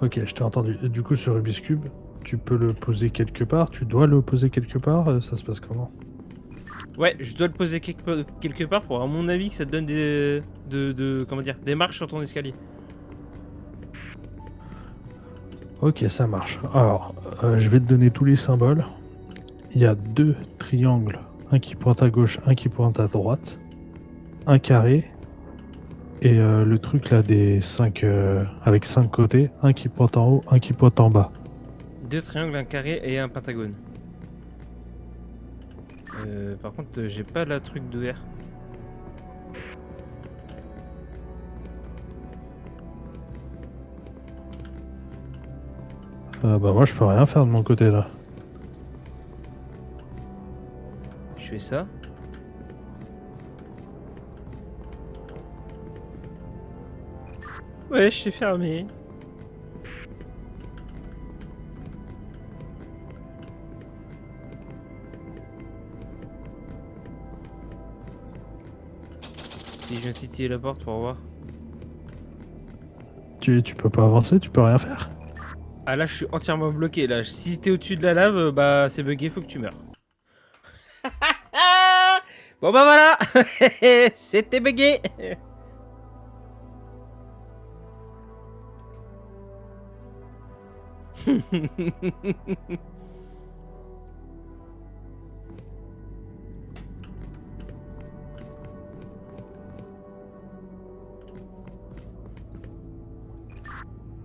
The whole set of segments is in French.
Ok, je t'ai entendu. Et du coup, ce Rubik's Cube, tu peux le poser quelque part, tu dois le poser quelque part, ça se passe comment? Ouais, je dois le poser quelque part pour, à mon avis, que ça te donne comment dire, des marches sur ton escalier. Ok, ça marche. Alors, je vais te donner tous les symboles. Il y a deux triangles, un qui pointe à gauche, un qui pointe à droite, un carré, et le truc là des cinq, avec cinq côtés, un qui pointe en haut, un qui pointe en bas. Deux triangles, un carré et un pentagone. Par contre, j'ai pas la truc de R. Bah moi, je peux rien faire de mon côté là. Je fais ça. Ouais, je suis fermé. Si je viens titiller la porte pour voir. Tu peux pas avancer, tu peux rien faire. Ah là, je suis entièrement bloqué. Là, si t'es au-dessus de la lave, bah c'est bugué, faut que tu meurs. Ah, bon bah voilà, c'était bugué.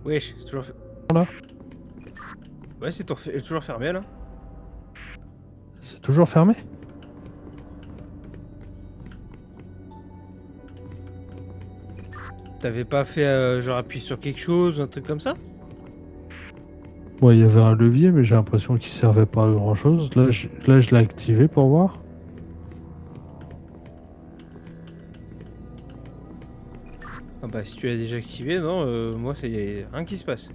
Wesh, c'est toujours, Là, ouais, c'est toujours fermé là. c'est toujours fermé. T'avais pas fait genre appuyer sur quelque chose, un truc comme ça? Bon, il y avait un levier, mais j'ai l'impression qu'il servait pas à grand chose. Là, je l'ai activé pour voir. Ah bah si tu l'as déjà activé, non, moi c'est rien qui se passe.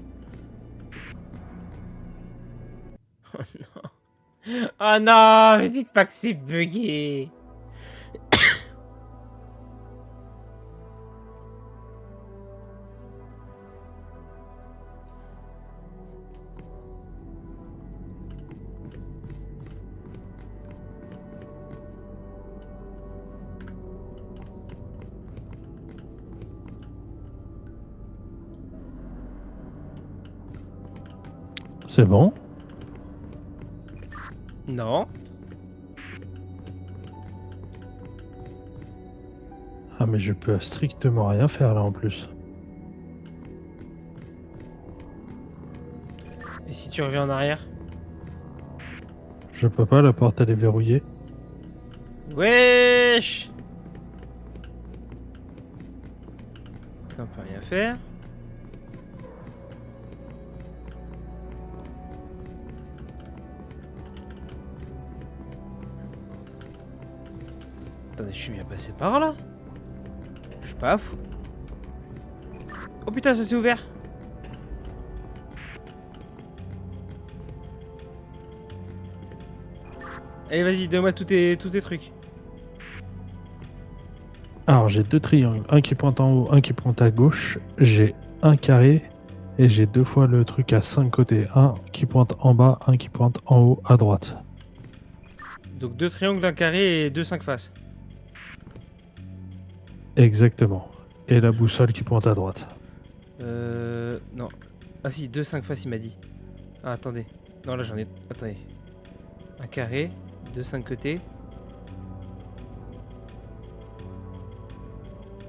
Oh non, mais dites pas que c'est bugué. C'est bon. Non. Ah, mais je peux strictement rien faire là en plus. Et si tu reviens en arrière? Je peux pas, la porte elle est verrouillée. Wesh! Ça, on peut rien faire. Attendez, je suis bien passé par là. Je suis pas fou. Oh putain, ça s'est ouvert. Allez, vas-y, donne-moi tous tes trucs. Alors, j'ai deux triangles, un qui pointe en haut, un qui pointe à gauche. J'ai un carré et j'ai deux fois le truc à cinq côtés. Un qui pointe en bas, un qui pointe en haut à droite. Donc deux triangles, un carré et deux cinq faces. Exactement. Et la boussole qui pointe à droite. Non. Ah si, deux cinq faces, il m'a dit. Ah, attendez. Non, là, j'en ai... Attendez. Un carré, deux cinq côtés.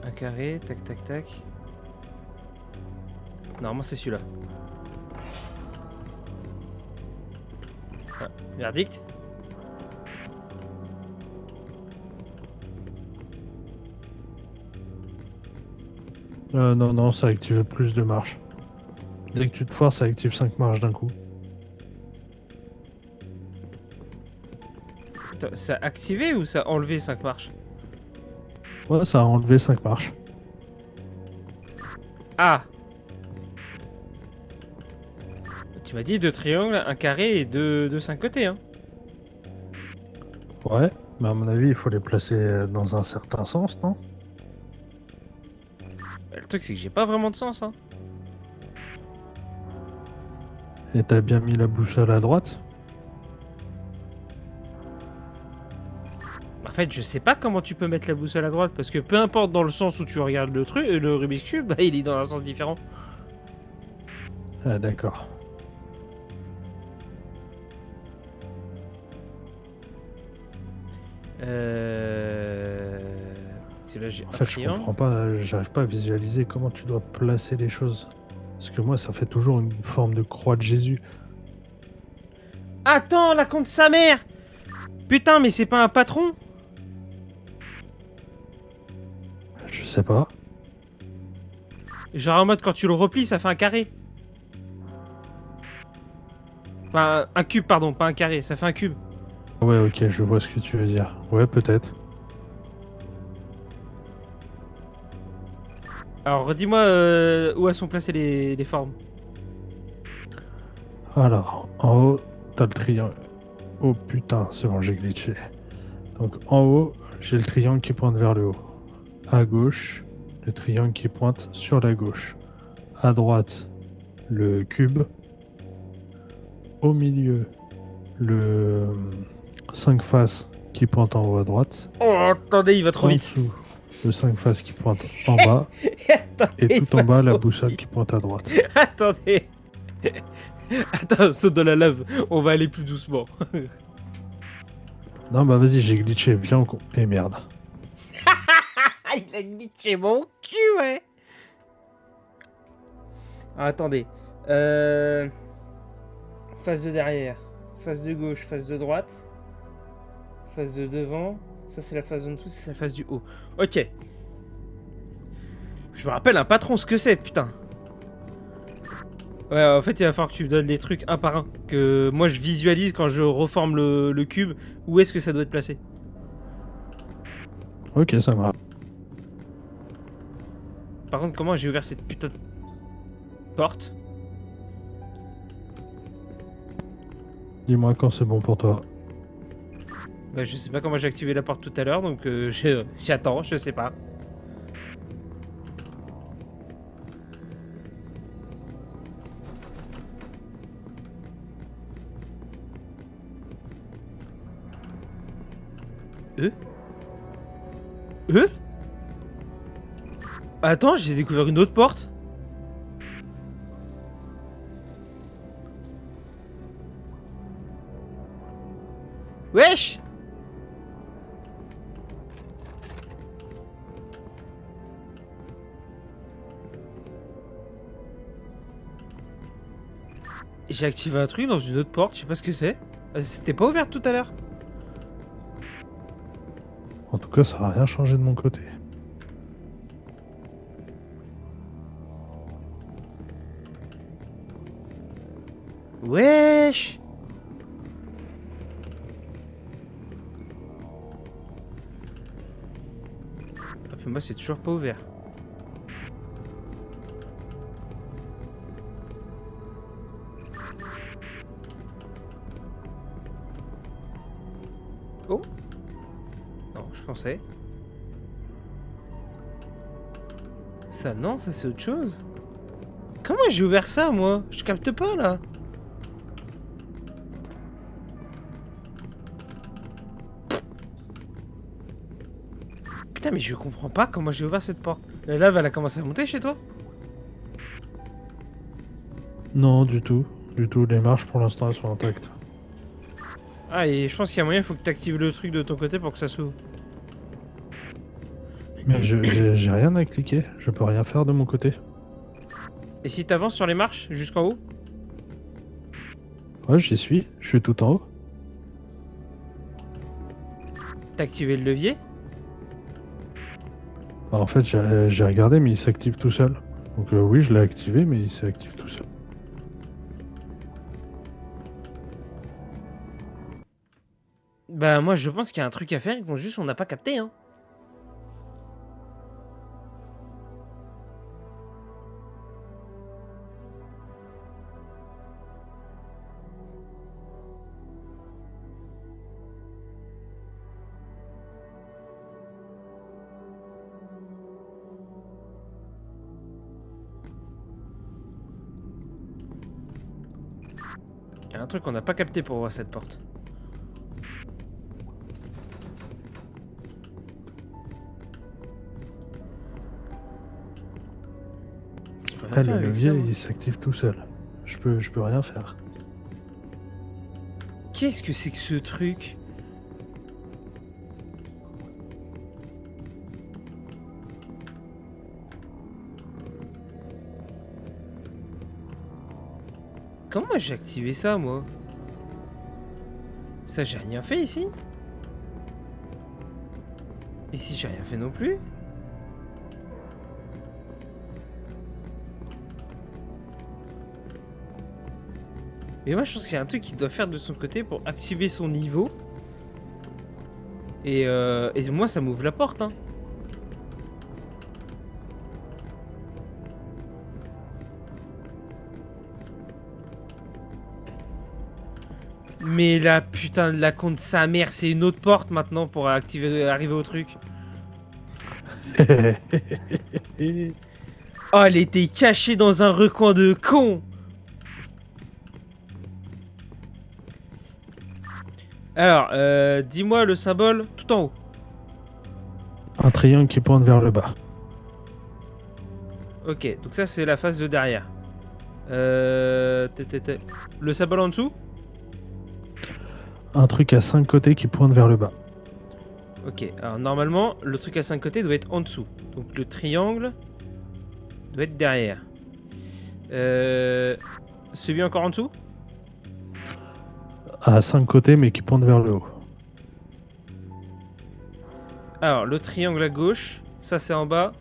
Un carré, tac, tac, tac. Normalement, c'est celui-là. Ah, verdict. Non, non, ça active plus de marches. Dès que tu te forces, ça active 5 marches d'un coup. Attends, ça a activé ou ça a enlevé 5 marches? Ouais, ça a enlevé 5 marches. Ah! Tu m'as dit deux triangles, un carré et deux cinq côtés, hein. Ouais, mais à mon avis, il faut les placer dans un certain sens, non? Le truc, c'est que j'ai pas vraiment de sens, hein. Et t'as bien mis la boussole à droite? En fait, je sais pas comment tu peux mettre la boussole à droite, parce que peu importe dans le sens où tu regardes le truc, le Rubik's Cube, bah, il est dans un sens différent. Ah, d'accord. Parce que là, j'ai En un fait, je triangle. comprends pas, j'arrive pas à visualiser comment tu dois placer les choses. Parce que moi, ça fait toujours une forme de croix de Jésus. Attends, la compte sa mère! Putain, mais c'est pas un patron? Je sais pas. Genre en mode, quand tu le replies, ça fait un carré. Enfin, un cube, pardon, pas un carré, ça fait un cube. Ouais, ok, je vois ce que tu veux dire. Ouais, peut-être. Alors, redis-moi où elles sont placées les formes. Alors, en haut, t'as le triangle. Oh putain, c'est bon, j'ai glitché. Donc en haut, j'ai le triangle qui pointe vers le haut. À gauche, le triangle qui pointe sur la gauche. À droite, le cube. Au milieu, le 5 faces qui pointe en haut à droite. Oh, attendez, il va trop En vite. dessous, le 5 faces qui pointe en bas. Attendez, Et il tout va en bas, la trop boussole vite. qui pointe à droite. Attendez. Attends, saute dans la lave. On va aller plus doucement. Non, bah vas-y, j'ai glitché. Viens, et merde. Ah, il a glitché mon cul, ouais. Ah, attendez. Face de derrière. Face de gauche, face de droite. Face de devant. Ça, c'est la face en dessous, c'est la face du haut. Ok. Je me rappelle un patron, ce que c'est, putain. Ouais, en fait, il va falloir que tu me donnes les trucs un par un. Que moi, je visualise quand je reforme le cube. Où est-ce que ça doit être placé? Ok, ça marche. Par contre, comment j'ai ouvert cette putain de porte? Dis-moi quand c'est bon pour toi. Bah, je sais pas comment j'ai activé la porte tout à l'heure, donc j'attends, je sais pas. Euh Euh Attends, j'ai découvert une autre porte. Wesh! J'ai activé un truc dans une autre porte, je sais pas ce que c'est. C'était pas ouvert tout à l'heure. En tout cas, ça n'a rien changé de mon côté. Wesh! Ah, puis moi, c'est toujours pas ouvert. Oh? Non, je pensais. Ça, non, ça c'est autre chose. Comment j'ai ouvert ça, moi? Je capte pas, là. Putain, mais je comprends pas comment j'ai ouvert cette porte. La lave, elle a commencé à monter chez toi? Non, du tout. Du tout, les marches pour l'instant elles sont intactes. Ah, et je pense qu'il y a moyen, il faut que tu actives le truc de ton côté pour que ça s'ouvre. Mais j'ai rien à cliquer, je peux rien faire de mon côté. Et si t'avances sur les marches jusqu'en haut? Ouais, j'y suis, je suis tout en haut. T'as activé le levier? Bah, en fait, j'ai regardé, mais il s'active tout seul. Donc oui, je l'ai activé, mais il s'active tout seul. Bah, moi, je pense qu'il y a un truc à faire et qu'on juste on n'a pas capté, hein. Il y a un truc qu'on n'a pas capté pour voir cette porte. Je peux rien Ah, faire le avec levier, ça, moi. il s'active tout seul. Je peux rien faire. Qu'est-ce que c'est que ce truc? Comment j'ai activé ça, moi? Ça, j'ai rien fait ici? Ici, j'ai rien fait non plus? Mais moi, je pense qu'il y a un truc qu'il doit faire de son côté pour activer son niveau. Et moi, ça m'ouvre la porte, hein. Mais la putain de la con de sa mère, c'est une autre porte maintenant pour arriver au truc. Oh, elle était cachée dans un recoin de con. Alors, dis-moi le symbole tout en haut. Un triangle qui pointe vers le bas. Ok, donc ça c'est la face de derrière. Le symbole en dessous? Un truc à 5 côtés qui pointe vers le bas. Ok, alors normalement, le truc à 5 côtés doit être en dessous. Donc le triangle doit être derrière. Celui encore en dessous? À 5 côtés, mais qui pointe vers le haut. Alors, le triangle à gauche, ça c'est en bas.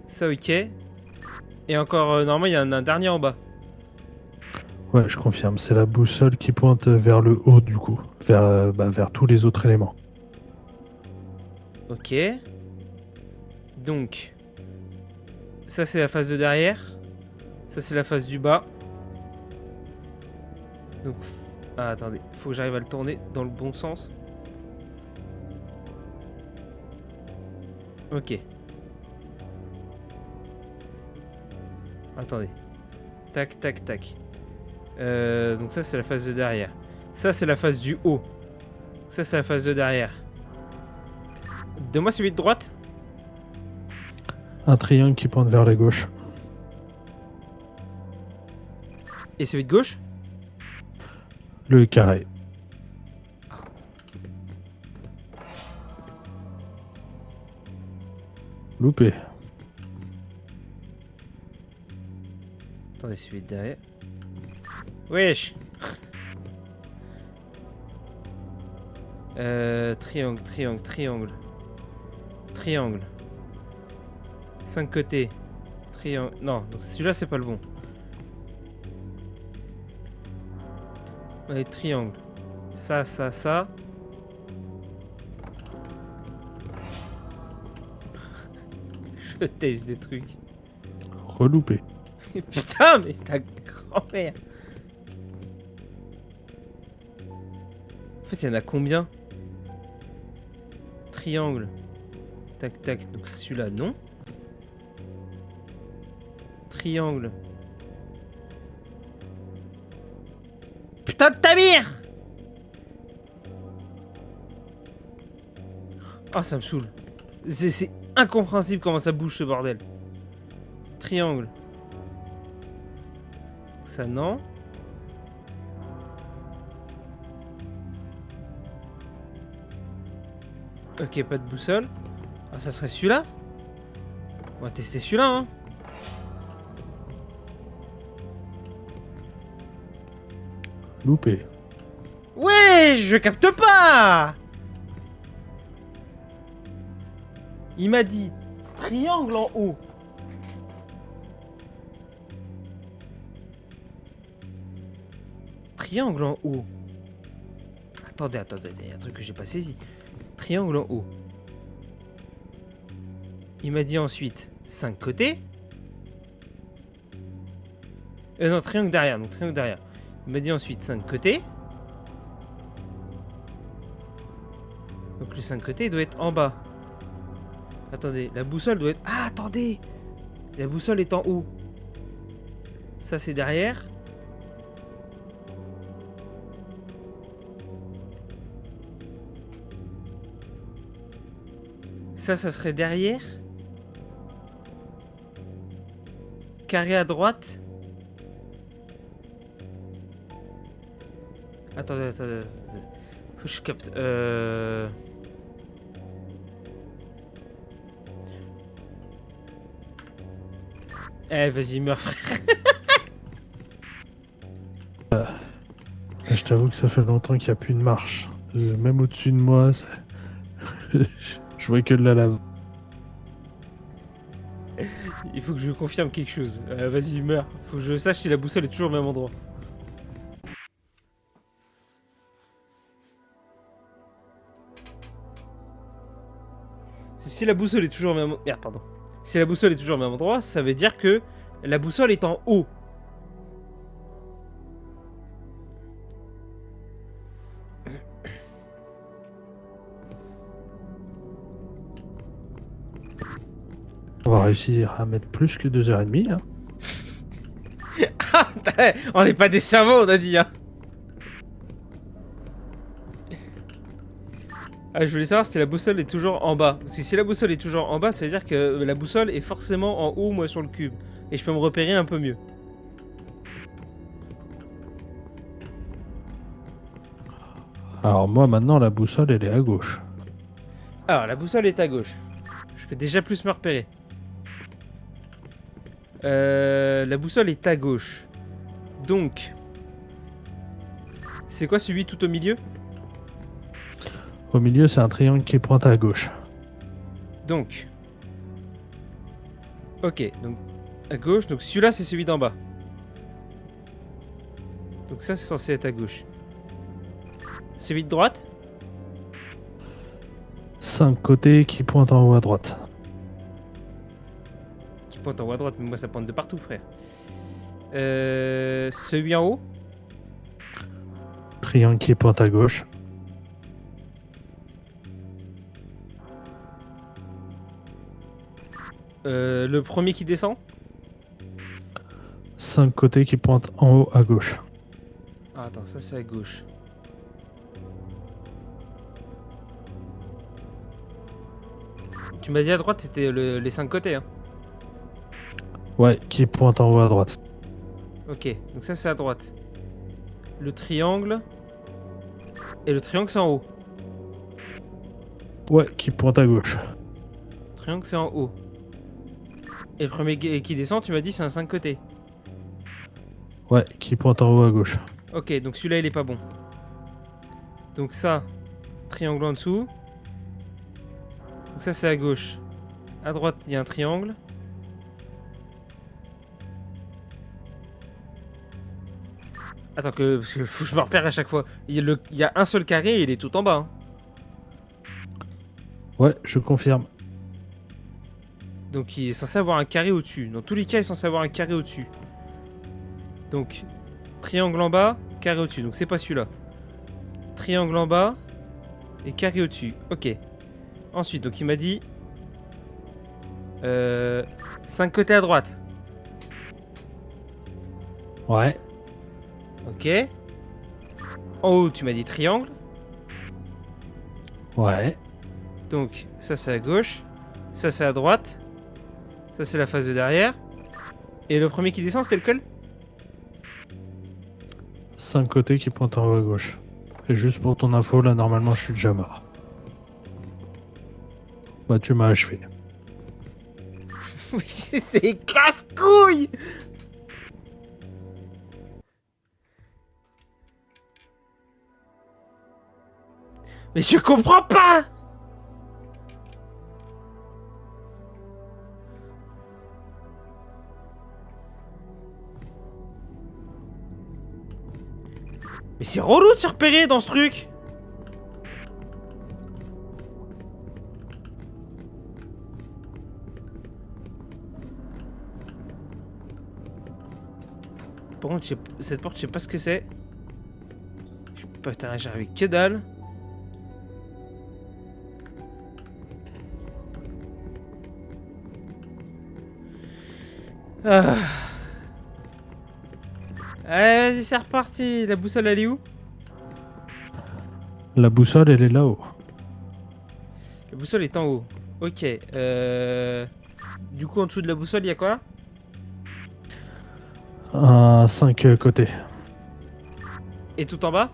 Ça ok. Et encore, normalement, il y a un dernier en bas. Ouais, je confirme. C'est la boussole qui pointe vers le haut, du coup. Vers tous les autres éléments. Ok. Donc, ça c'est la face de derrière. Ça c'est la face du bas. Donc, ah, attendez, faut que j'arrive à le tourner dans le bon sens. Ok. Attendez. Tac, tac, tac. Donc ça c'est la face de derrière. Ça c'est la face du haut. Ça c'est la face de derrière. Donne-moi celui de droite. Un triangle qui pointe vers la gauche. Et celui de gauche. Le carré. Loupé. Attendez, celui de derrière. Wesh. Triangle, triangle, triangle. Triangle. 5 côtés. Triangle. Non, donc celui-là c'est pas le bon. Ouais, triangle. Ça, ça, ça. Je teste des trucs. Reloupé. Putain, mais c'est ta grand-mère. En fait, il y en a combien? Triangle. Tac, tac. Donc celui-là, non. Triangle. Putain de ta mère! Ah, ça me saoule. C'est incompréhensible comment ça bouge ce bordel. Triangle. Ça, non. Ok, pas de boussole. Ah, ça serait celui-là? On va tester celui-là, hein. Loupé. Ouais, je capte pas. Il m'a dit triangle en haut. Triangle en haut. Attendez, attendez, il y a un truc que j'ai pas saisi. Triangle en haut. Il m'a dit ensuite 5 côtés. Non, triangle derrière, donc triangle derrière. Il m'a dit ensuite 5 côtés. Donc le 5 côtés doit être en bas. Attendez, la boussole doit être... Ah, attendez! La boussole est en haut. Ça, c'est derrière. Ça serait derrière. Carré à droite. Attendez. Faut que je capte. Eh, vas-y, meurs, frère. Je t'avoue que ça fait longtemps qu'il n'y a plus de marche. Même au-dessus de moi, je vois que de la lave. Il faut que je confirme quelque chose. Vas-y, meurs. Faut que je sache si la boussole est toujours au même endroit. Si la boussole est toujours au même... Merde, pardon. Si la boussole est toujours au même endroit, ça veut dire que la boussole est en haut. On va réussir à mettre plus que 2h30. Hein. On n'est pas des savants, on a dit, hein. Ah, je voulais savoir si la boussole est toujours en bas. Parce que si la boussole est toujours en bas, ça veut dire que la boussole est forcément en haut, moi, sur le cube. Et je peux me repérer un peu mieux. Alors moi maintenant la boussole elle est à gauche. Alors, la boussole est à gauche. Je peux déjà plus me repérer. La boussole est à gauche. Donc... C'est quoi celui tout au milieu? Au milieu c'est un triangle qui pointe à gauche. Donc... Ok, donc... À gauche, donc celui-là c'est celui d'en bas. Donc ça c'est censé être à gauche. Celui de droite? 5 côtés qui pointent en haut à droite. Qui pointe en haut à droite, mais moi ça pointe de partout, frère. Celui en haut? Triangle qui pointe à gauche. Le premier qui descend? 5 côtés qui pointent en haut à gauche. Ah, attends, ça c'est à gauche. Tu m'as dit à droite c'était les 5 côtés, hein? Ouais, qui pointe en haut à droite. Ok, donc ça c'est à droite. Le triangle... Et le triangle c'est en haut. Ouais, qui pointe à gauche. Triangle c'est en haut. Et le premier qui descend, tu m'as dit c'est un 5 côtés. Ouais, qui pointe en haut à gauche. Ok, donc celui-là il est pas bon. Donc ça, triangle en dessous. Donc ça c'est à gauche. À droite il y a un triangle. Attends parce que faut que je me repère à chaque fois. Il y a un seul carré et il est tout en bas. Hein. Ouais, je confirme. Donc il est censé avoir un carré au-dessus. Dans tous les cas il est censé avoir un carré au-dessus. Donc triangle en bas, carré au-dessus. Donc c'est pas celui-là. Triangle en bas et carré au-dessus. Ok. Ensuite, donc il m'a dit 5 côtés à droite. Ouais. Ok. En haut, tu m'as dit triangle. Ouais. Donc ça c'est à gauche. Ça c'est à droite. Ça c'est la face de derrière. Et le premier qui descend, c'était lequel? 5 côtés qui pointent en haut à gauche. Et juste pour ton info, là normalement je suis déjà mort. Bah tu m'as achevé. Oui, c'est casse-couille. Mais je comprends pas. Mais c'est relou de se repérer dans ce truc. Par contre, cette porte, je sais pas ce que c'est. Je peux pas interagir avec que dalle. Ah. Allez, vas-y, c'est reparti. La boussole, elle est où? La boussole elle est là-haut. La boussole est en haut. Ok. Du coup, en dessous de la boussole, il y a quoi? Un 5 côtés. Et tout en bas?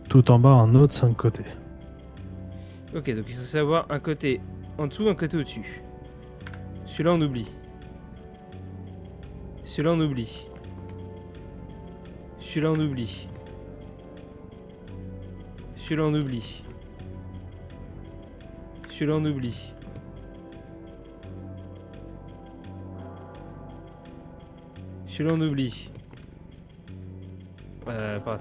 Tout en bas, un autre 5 côtés. Ok, donc il faut savoir un côté en dessous, un côté au-dessus. Celui-là, on oublie. Celui-là, on oublie. Celui-là, on oublie. Celui-là, on oublie. Celui-là, on oublie. Celui-là, on oublie. Pas.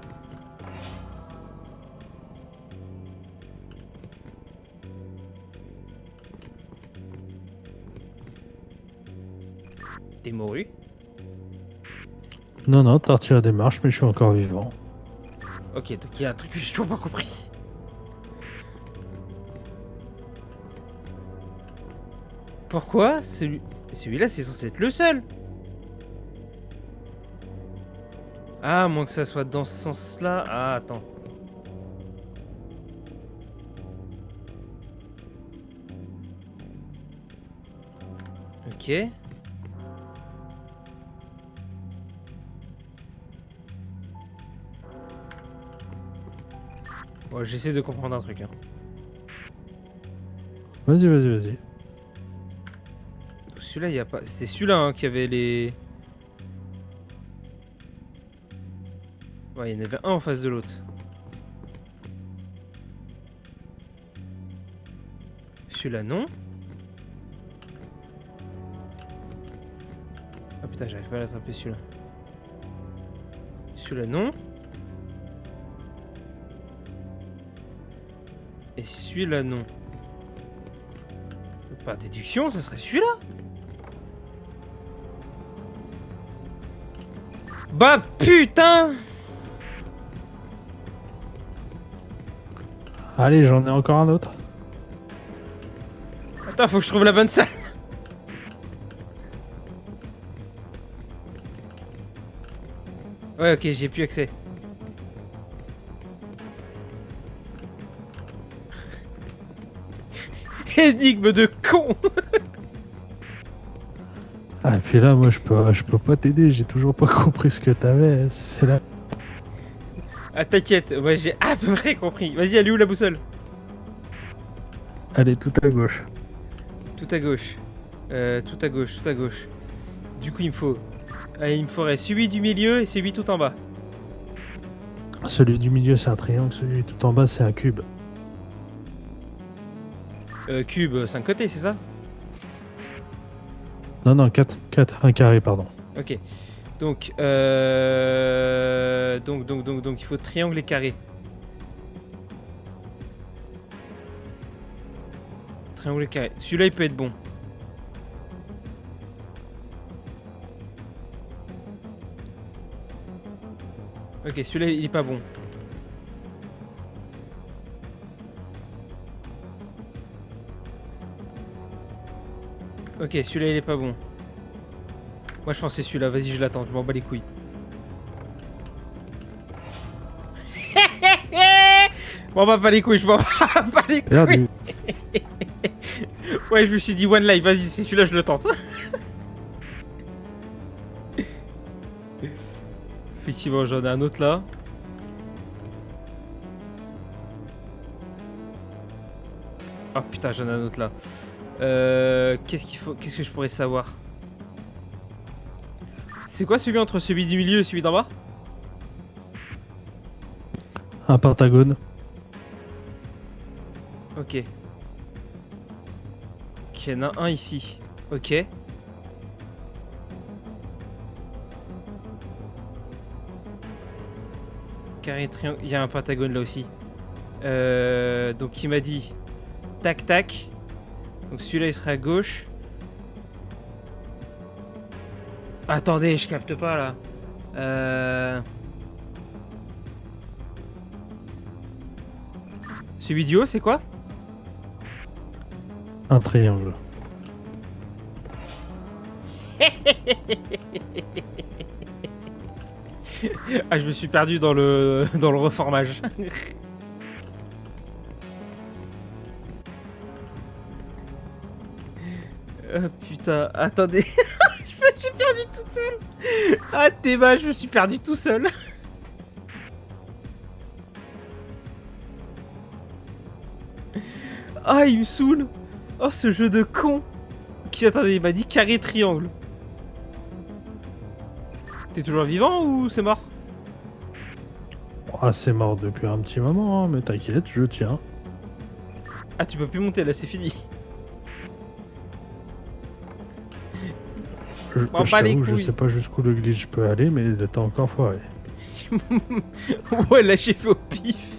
T'es mouru? Non, non, t'as retiré des marches, mais je suis encore vivant. Ok, donc il y a un truc que j'ai toujours pas compris. Pourquoi celui-là, c'est censé être le seul? Ah, à moins que ça soit dans ce sens-là. Ah, attends. Ok. Bon, j'essaie de comprendre un truc. Hein. Vas-y, vas-y, vas-y. Celui-là, il y a pas. C'était celui-là hein, qui avait les. Ouais, il y en avait un en face de l'autre. Celui-là, non. Ah putain, j'arrive pas à l'attraper celui-là. Celui-là, non. Et celui-là, non. Donc, par déduction, ça serait celui-là. Bah putain! Allez, j'en ai encore un autre. Attends, faut que je trouve la bonne salle. Ouais, ok, j'ai plus accès. Énigme de con. Ah, et puis là, moi, je peux pas t'aider, j'ai toujours pas compris ce que t'avais. C'est là. Ah t'inquiète, moi j'ai à peu près compris. Vas-y, elle est où la boussole? Allez, tout à gauche. Tout à gauche. Tout à gauche, tout à gauche. Du coup, il me faut... Allez, il me faudrait celui du milieu et celui tout en bas. Celui du milieu, c'est un triangle, celui tout en bas, c'est un cube. Cube, 5 côtés, c'est ça? Non, non, 4, un carré, pardon. Ok. Donc, il faut triangle et carré. Triangle et carré. Celui-là, il peut être bon. Ok, celui-là, il est pas bon. Ok, celui-là, il est pas bon. Moi, je pensais celui-là. Vas-y, je l'attends. Je m'en bats les couilles. Je m'en bats pas les couilles. Je m'en bats pas les couilles. Merde, Ouais, je me suis dit one life. Vas-y, c'est celui-là, je le tente. Effectivement, j'en ai un autre là. Oh putain, j'en ai un autre là. Qu'est-ce qu'il faut... Qu'est-ce que je pourrais savoir? C'est quoi celui entre celui du milieu et celui d'en bas? un pentagone. Ok. Ok, il y en a un ici. Ok. Carré, triangle. Il y a un pentagone là aussi. Donc il m'a dit... Tac, tac. Donc celui-là, il serait à gauche. Attendez, je capte pas là. Celui du haut, c'est quoi? Un triangle. Ah, je me suis perdu dans le reformage. Putain, attendez. Je me suis perdu toute seule. Ah, t'es mal, je me suis perdu tout seul. Ah, il me saoule. Oh, ce jeu de con. Qui, attendez, il m'a dit carré triangle. T'es toujours vivant ou c'est mort? Ah, c'est mort depuis un petit moment, hein, mais t'inquiète, je tiens. Ah, tu peux plus monter là, c'est fini. Je, M'en je bats les t'avoue, je couilles. sais pas jusqu'où le glitch peut aller, mais il était encore foiré. Ouais, là j'ai fait au pif.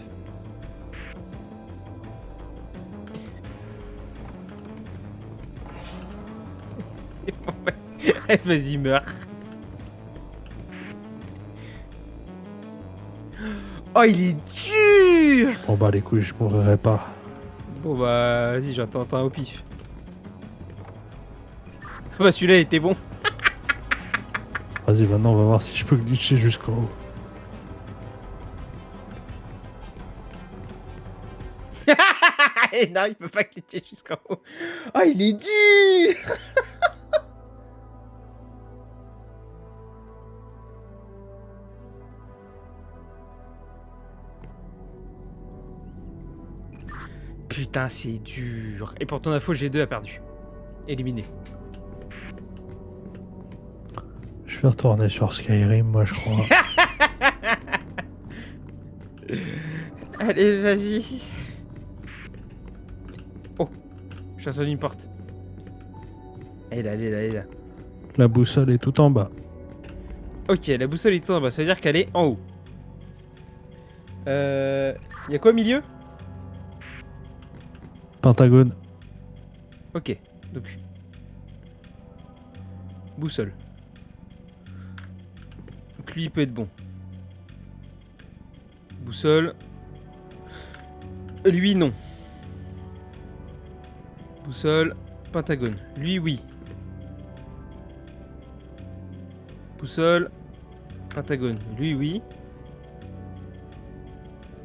Vas-y, meurs. Oh, il est dur. Bon bah les couilles, je mourrai pas. Bon bah, vas-y, j'entends un au pif. Ah bah, celui-là, il était bon. Vas-y, maintenant on va voir si je peux glitcher jusqu'en haut. Non, il peut pas cliquer jusqu'en haut. Oh, il est dur. Putain, c'est dur. Et pour ton info, G2 a perdu. Éliminé. Je vais retourner sur Skyrim, moi je crois. Allez, vas-y. Oh, j'ai entendu une porte. Elle est là, elle est là, elle est là. La boussole est tout en bas. Ok, la boussole est tout en bas, ça veut dire qu'elle est en haut. Y'a quoi au milieu? Pentagone. Ok, donc... Boussole. Donc lui, il peut être bon. Boussole. Lui, non. Boussole. Pentagone. Lui, oui. Boussole. Pentagone. Lui, oui.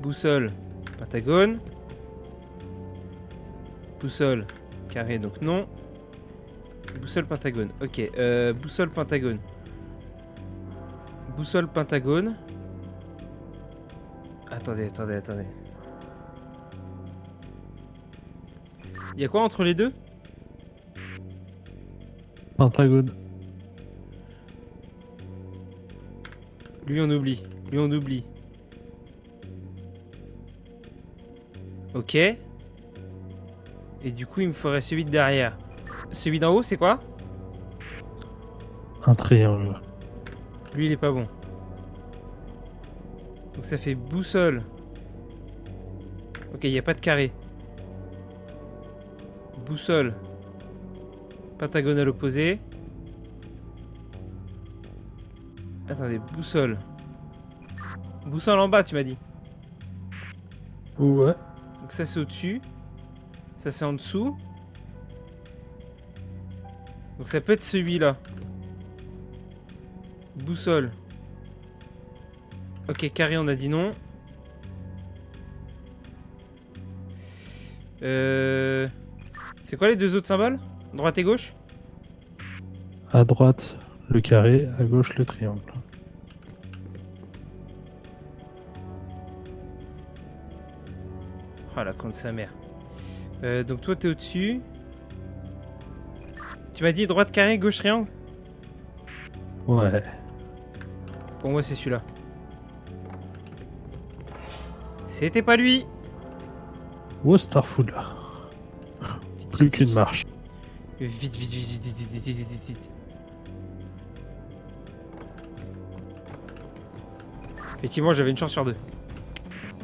Boussole. Pentagone. Boussole. Carré, donc non. Boussole, pentagone. Ok, boussole, pentagone. Boussole, pentagone. Attendez. Il y a quoi entre les deux? Pentagone. Lui, on oublie. Ok. Et du coup, il me faudrait celui de derrière. Celui d'en haut, c'est quoi? Un triangle. Lui, il est pas bon. Donc ça fait boussole. Ok, il n'y a pas de carré. Boussole. Pentagone à l'opposé. Attendez, boussole. Boussole en bas, tu m'as dit. Ouais. Donc ça, c'est au-dessus. Ça, c'est en dessous. Donc ça peut être celui-là. Boussole. Ok, carré, on a dit non. C'est quoi les deux autres symboles? Droite et gauche? À droite, le carré. À gauche, le triangle. Oh la con de sa mère. Donc toi, t'es au-dessus. Tu m'as dit droite carré, gauche triangle? Ouais. Pour moi, c'est celui-là. C'était pas lui. Oh, Starfood là. Plus qu'une marche. Vite. Effectivement, j'avais une chance sur deux.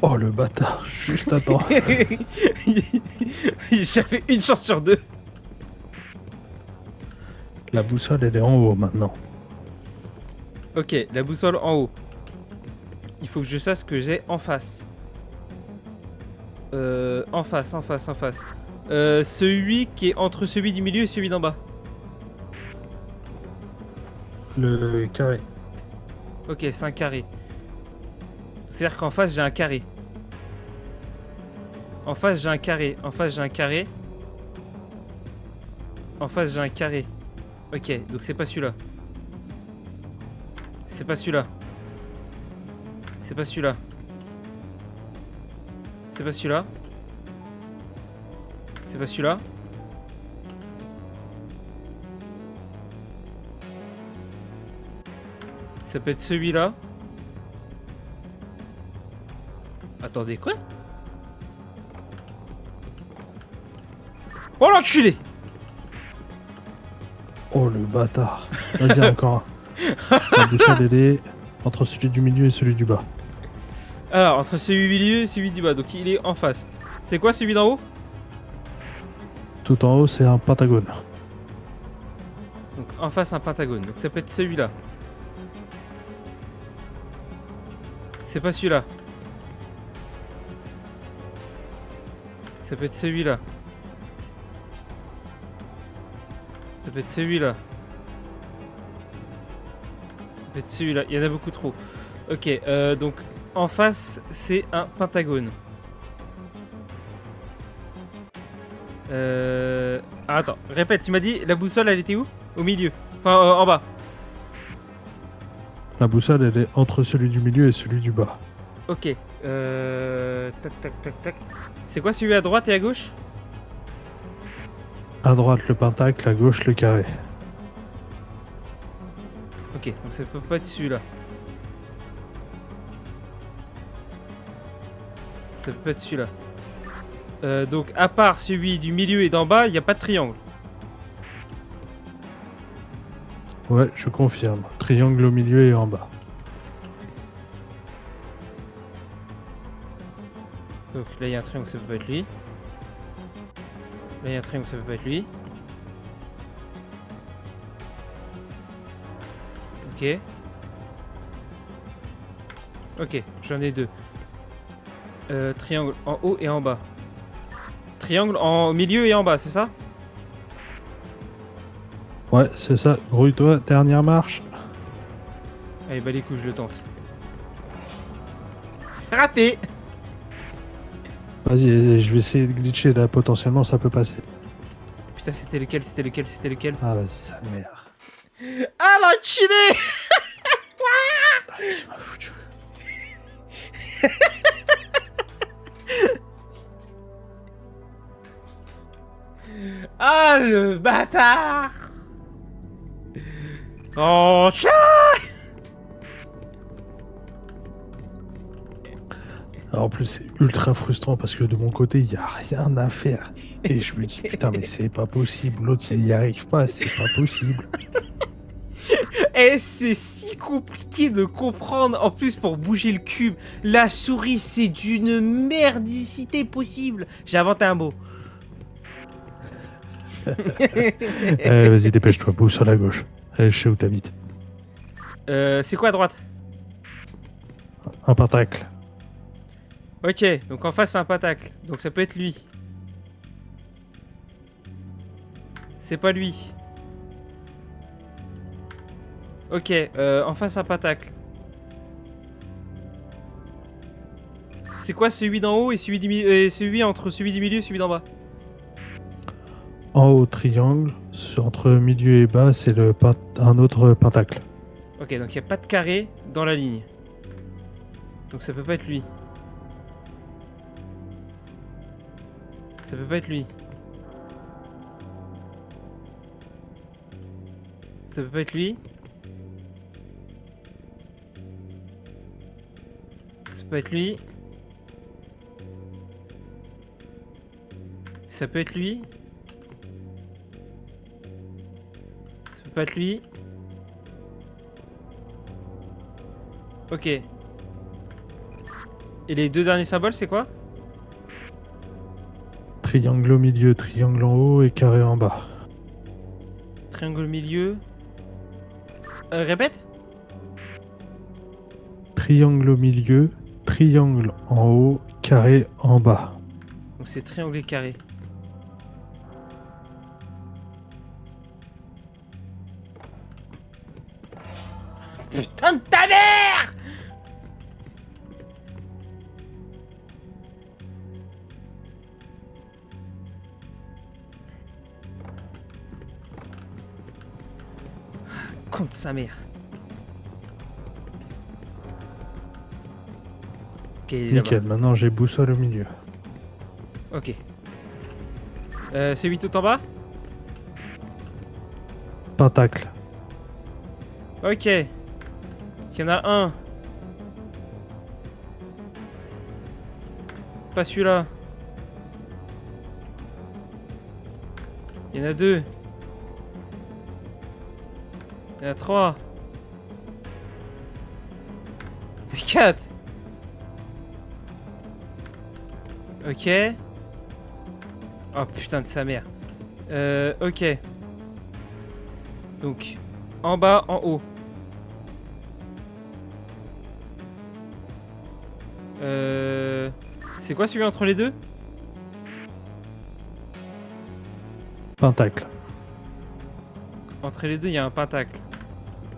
Oh le bâtard, juste à temps. J'avais une chance sur deux. La boussole elle est en haut maintenant. Ok, la boussole en haut. Il faut que je sache ce que j'ai en face. En face. Celui qui est entre celui du milieu et celui d'en bas. Le carré. Ok, c'est un carré. C'est-à-dire qu'en face, j'ai un carré. En face, j'ai un carré. En face, j'ai un carré. Ok, donc c'est pas celui-là. C'est pas celui-là. C'est pas celui-là. C'est pas celui-là. C'est pas celui-là. Ça peut être celui-là. Attendez, quoi? Oh l'enculé! Oh le bâtard. Vas-y, encore un. La boussole, elle est entre celui du milieu et celui du bas. Alors, entre celui du milieu et celui du bas. Donc il est en face. C'est quoi celui d'en haut? Tout en haut, c'est un pentagone. Donc en face, un pentagone. Donc ça peut être celui-là. C'est pas celui-là. Ça peut être celui-là. Ça peut être celui-là. Ça peut être celui-là. Il y en a beaucoup trop. Ok, donc en face, c'est un pentagone. Ah, attends, répète, tu m'as dit la boussole elle était où? Au milieu. Enfin, en bas. La boussole, elle est entre celui du milieu et celui du bas. Ok. Tac, tac, tac, tac. C'est quoi celui à droite et à gauche? À droite, le pentacle, à gauche, le carré. Ok, donc ça peut pas être celui-là. Ça peut pas être celui-là. Donc, à part celui du milieu et d'en bas, il n'y a pas de triangle. Ouais, je confirme. Triangle au milieu et en bas. Donc là, il y a un triangle, ça peut pas être lui. Là, il y a un triangle, ça peut pas être lui. Ok. Ok, j'en ai deux. Triangle en haut et en bas. Triangle en milieu et en bas, c'est ça? Ouais, c'est ça. Grouille-toi, dernière marche. Allez, bah les coups, je le tente. Raté! Vas-y, je vais essayer de glitcher là, potentiellement ça peut passer. Putain, c'était lequel? C'était lequel? C'était lequel? Ah, vas-y, sa mère. Ah, l'enculé! Ah, qui m'a foutu. Ah, le bâtard! Oh, tcha! En plus, c'est ultra frustrant parce que de mon côté, il n'y a rien à faire. Et je me dis, putain, mais c'est pas possible. L'autre, il n'y arrive pas, c'est pas possible. Et c'est si compliqué de comprendre. En plus, pour bouger le cube, la souris, c'est d'une merdicité possible. J'ai inventé un mot. Vas-y, dépêche-toi, bouge sur la gauche. Je sais où t'habites. C'est quoi à droite? Un pentacle. Ok, donc en face, c'est un pentacle. Donc ça peut être lui. C'est pas lui. Ok, en face, un pentacle. C'est quoi celui d'en haut et celui du milieu, celui entre celui du milieu et celui d'en bas? En haut, triangle. Entre milieu et bas, c'est un autre pentacle. Ok, donc il n'y a pas de carré dans la ligne. Donc ça peut pas être lui. Ça peut pas être lui. Ça peut pas être lui. Ça peut être lui. Ça peut être lui. Ça peut pas être lui. Ok. Et les deux derniers symboles, c'est quoi? Triangle au milieu, triangle en haut et carré en bas. Triangle au milieu. Répète? Triangle au milieu, triangle en haut, carré en bas. Donc c'est triangle et carré. Putain de ta mère! de sa mère. Ok, il est là-bas. Nickel, maintenant j'ai boussole au milieu. Ok. Celui tout en bas? Pentacle. Ok. Il y en a un. Pas celui-là. Il y en a deux. Il y en a trois. Il y en a quatre. Ok. Oh putain de sa mère. Ok. Donc, en bas, en haut. C'est quoi celui entre les deux? Pentacle. Entre les deux, il y a un pentacle.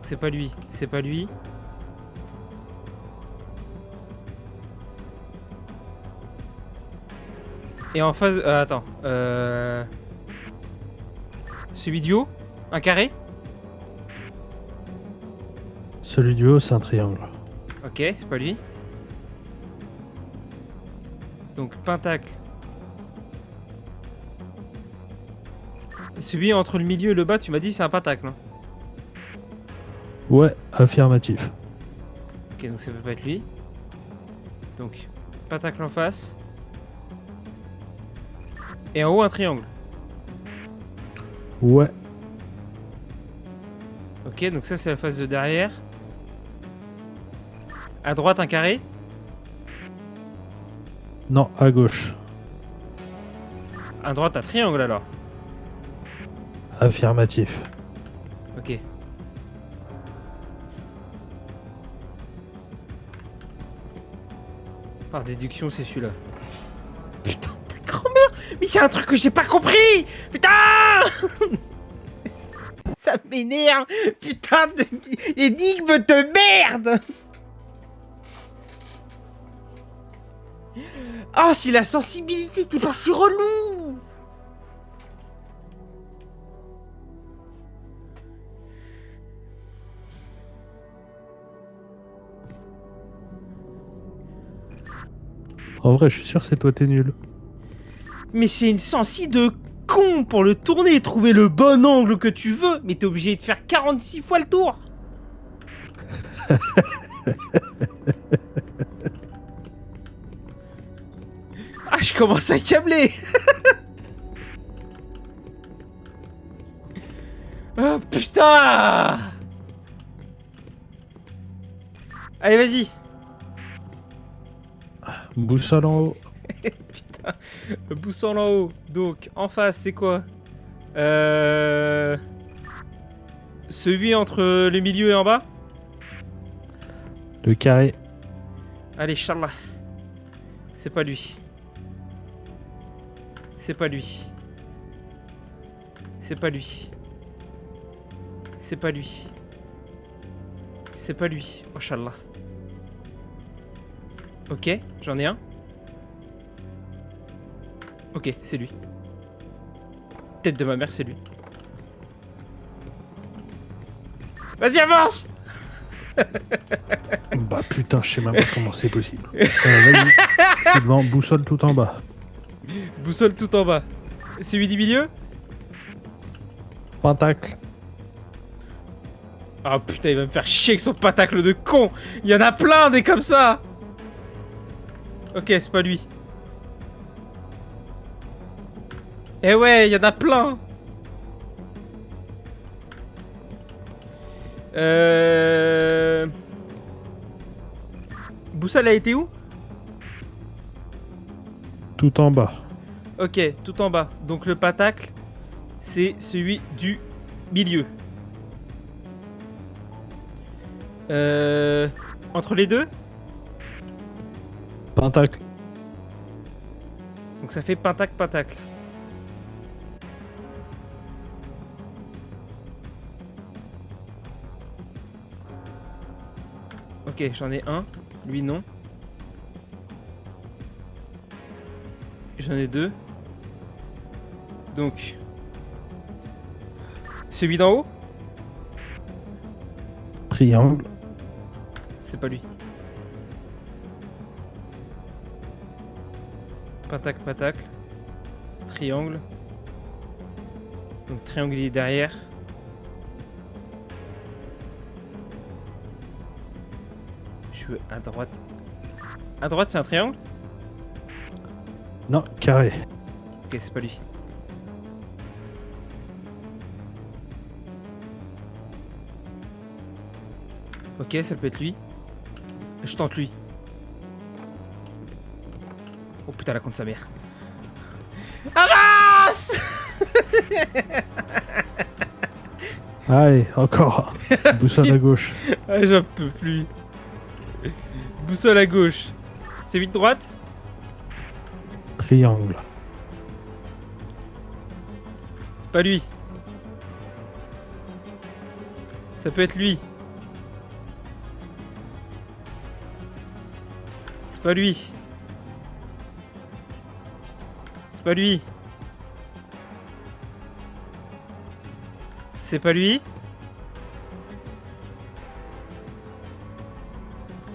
C'est pas lui, c'est pas lui. Et en face... attends. Celui du haut? Un carré? Celui du haut, c'est un triangle. Ok, c'est pas lui. Donc, pentacle. Celui entre le milieu et le bas, tu m'as dit c'est un pentacle. Hein. Ouais, affirmatif. Ok, donc ça peut pas être lui. Donc, pentacle en face. Et en haut, un triangle. Ouais, Ok, donc ça, c'est la face de derrière. À droite, un carré. non, à gauche. À droite, un triangle alors. Affirmatif. Ok. Par déduction, c'est celui-là. Putain, ta grand-mère! Mais il y a un truc que j'ai pas compris! Putain! Ça m'énerve! Putain de... énigme de merde! Oh, si la sensibilité était pas si relou! En vrai, je suis sûr que c'est toi, t'es nul. Mais c'est une sensi de con pour le tourner et trouver le bon angle que tu veux, mais t'es obligé de faire 46 fois le tour. Ah, je commence à câbler. Oh putain. Allez, vas-y. Boussole en haut. Putain, boussole en haut. Donc, en face, c'est quoi? Celui entre le milieu et en bas? Le carré. Allez, Charles. C'est pas lui. C'est pas lui. C'est pas lui. C'est pas lui. C'est pas lui. Inch'Allah. Ok, j'en ai un. Ok, c'est lui. Tête de ma mère, c'est lui. Vas-y, avance! Bah putain, je sais même pas comment c'est possible. Vas-y, je suis devant, boussole tout en bas. Boussole tout en bas. Celui du milieu? Pentacle. Ah putain, il va me faire chier avec son patacle de con! Il y en a plein des comme ça! Ok, c'est pas lui. Eh ouais, il y en a plein! Boussole a été où? Tout en bas. Ok, tout en bas. Donc le patacle, c'est celui du milieu. Entre les deux? Pentacle. Donc ça fait pentacle, pentacle. Ok, j'en ai un. Lui, non. J'en ai deux. Donc... celui d'en haut? Triangle. C'est pas lui. Pentacle, pentacle. Triangle. Donc triangle il est derrière. Je veux à droite. À droite c'est un triangle? Non, carré. Ok, c'est pas lui. Ok, ça peut être lui. Je tente lui. Oh putain, la compte sa mère. Avance! Allez, encore. Boussole à gauche. Ah, j'en peux plus. Boussole à gauche. C'est 8 droite? Triangle. C'est pas lui. Ça peut être lui. C'est pas lui. C'est pas lui. C'est pas lui.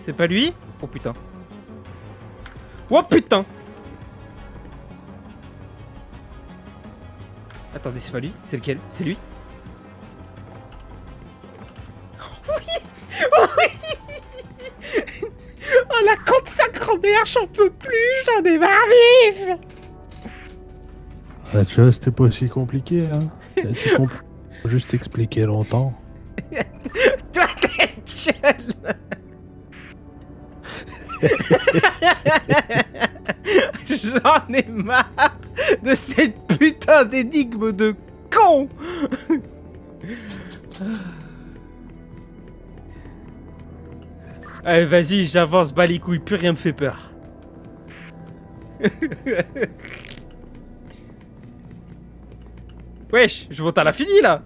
C'est pas lui. Oh putain. Oh putain. Attendez, c'est pas lui. C'est lequel? C'est lui. Oh la con de sa grand-mère, j'en peux plus, j'en ai marre vif. Ah, tu vois, c'était pas si compliqué, hein. Tu comprends. Juste expliquer longtemps. Toi ta gueule. J'en ai marre de cette putain d'énigme de con. Allez, vas-y, j'avance, bas les couilles, plus rien me fait peur. Wesh, je monte à l'infini là.